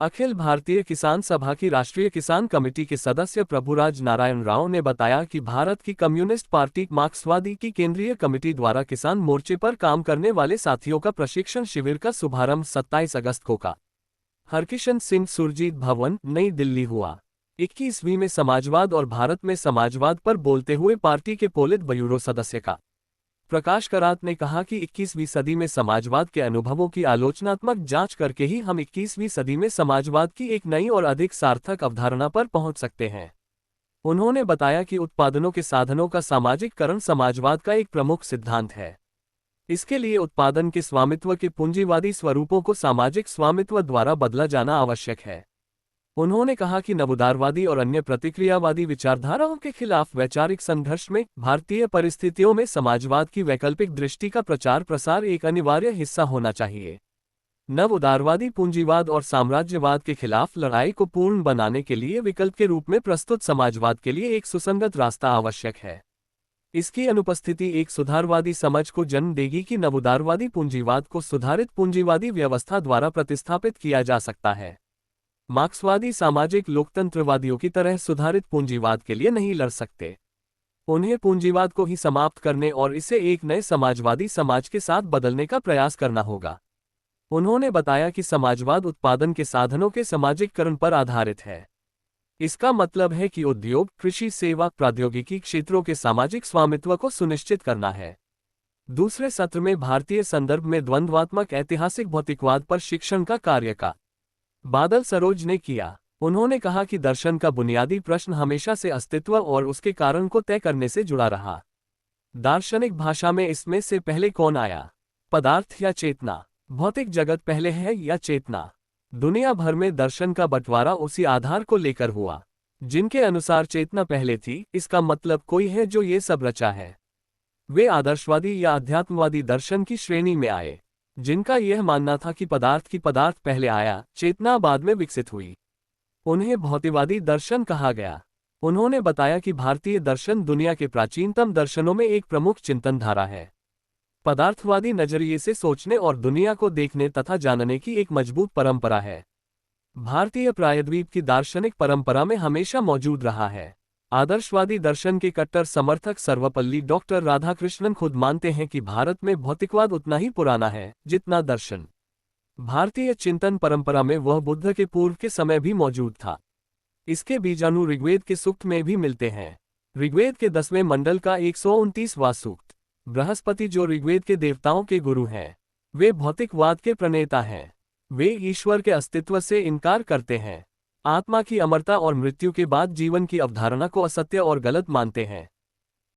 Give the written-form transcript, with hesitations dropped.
अखिल भारतीय किसान सभा की राष्ट्रीय किसान कमेटी के सदस्य प्रभुराज नारायण राव ने बताया कि भारत की कम्युनिस्ट पार्टी मार्क्सवादी की केंद्रीय कमेटी द्वारा किसान मोर्चे पर काम करने वाले साथियों का प्रशिक्षण शिविर का शुभारंभ 27 अगस्त को का हरकिशन सिंह सुरजीत भवन, नई दिल्ली हुआ। 21वीं में समाजवाद और भारत में समाजवाद पर बोलते हुए पार्टी के पोलित ब्यूरो सदस्य का प्रकाश करात ने कहा कि 21वीं सदी में समाजवाद के अनुभवों की आलोचनात्मक जांच करके ही हम 21वीं सदी में समाजवाद की एक नई और अधिक सार्थक अवधारणा पर पहुंच सकते हैं। उन्होंने बताया कि उत्पादनों के साधनों का सामाजिककरण समाजवाद का एक प्रमुख सिद्धांत है। इसके लिए उत्पादन के स्वामित्व के पूंजीवादी स्वरूपों को सामाजिक स्वामित्व द्वारा बदला जाना आवश्यक है। उन्होंने कहा कि नवोदारवादी और अन्य प्रतिक्रियावादी विचारधाराओं के खिलाफ वैचारिक संघर्ष में भारतीय परिस्थितियों में समाजवाद की वैकल्पिक दृष्टि का प्रचार प्रसार एक अनिवार्य हिस्सा होना चाहिए। नवोदारवादी पूंजीवाद और साम्राज्यवाद के खिलाफ लड़ाई को पूर्ण बनाने के लिए विकल्प के रूप में प्रस्तुत समाजवाद के लिए एक सुसंगत रास्ता आवश्यक है। इसकी अनुपस्थिति एक सुधारवादी समझ को जन्म देगी कि नवोदारवादी पूंजीवाद को सुधारित पूंजीवादी व्यवस्था द्वारा प्रतिस्थापित किया जा सकता है। मार्क्सवादी सामाजिक लोकतंत्रवादियों की तरह सुधारित पूंजीवाद के लिए नहीं लड़ सकते। उन्हें पूंजीवाद को ही समाप्त करने और इसे एक नए समाजवादी समाज के साथ बदलने का प्रयास करना होगा। उन्होंने बताया कि समाजवाद उत्पादन के साधनों के सामाजिककरण पर आधारित है। इसका मतलब है कि उद्योग, कृषि, सेवा, प्रौद्योगिकी क्षेत्रों के सामाजिक स्वामित्व को सुनिश्चित करना है। दूसरे सत्र में भारतीय संदर्भ में द्वंद्वात्मक ऐतिहासिक भौतिकवाद पर शिक्षण का कार्य का बादल सरोज ने किया। उन्होंने कहा कि दर्शन का बुनियादी प्रश्न हमेशा से अस्तित्व और उसके कारण को तय करने से जुड़ा रहा। दार्शनिक भाषा में इसमें से पहले कौन आया, पदार्थ या चेतना? भौतिक जगत पहले है या चेतना? दुनिया भर में दर्शन का बंटवारा उसी आधार को लेकर हुआ, जिनके अनुसार चेतना पहले थी। इसका मतलब कोई है जो ये सब रचा है। वे आदर्शवादी या अध्यात्मवादी दर्शन की श्रेणी में आए, जिनका यह मानना था कि पदार्थ पहले आया, चेतना बाद में विकसित हुई। उन्हें भौतिकवादी दर्शन कहा गया। उन्होंने बताया कि भारतीय दर्शन दुनिया के प्राचीनतम दर्शनों में एक प्रमुख चिंतन धारा है। पदार्थवादी नजरिए से सोचने और दुनिया को देखने तथा जानने की एक मजबूत परंपरा है। भारतीय प्रायद्वीप की दार्शनिक परंपरा में हमेशा मौजूद रहा है। आदर्शवादी दर्शन के कट्टर समर्थक सर्वपल्ली डॉक्टर राधाकृष्णन खुद मानते हैं कि भारत में भौतिकवाद उतना ही पुराना है जितना दर्शन। भारतीय चिंतन परंपरा में वह बुद्ध के पूर्व के समय भी मौजूद था। इसके बीजाणु ऋग्वेद के सूक्त में भी मिलते हैं। ऋग्वेद के 10वें मंडल का 129वां सूक्त। बृहस्पति, जो ऋग्वेद के देवताओं के गुरु हैं, वे भौतिकवाद के प्रणेता हैं। वे ईश्वर के अस्तित्व से इनकार करते हैं, आत्मा की अमरता और मृत्यु के बाद जीवन की अवधारणा को असत्य और गलत मानते हैं।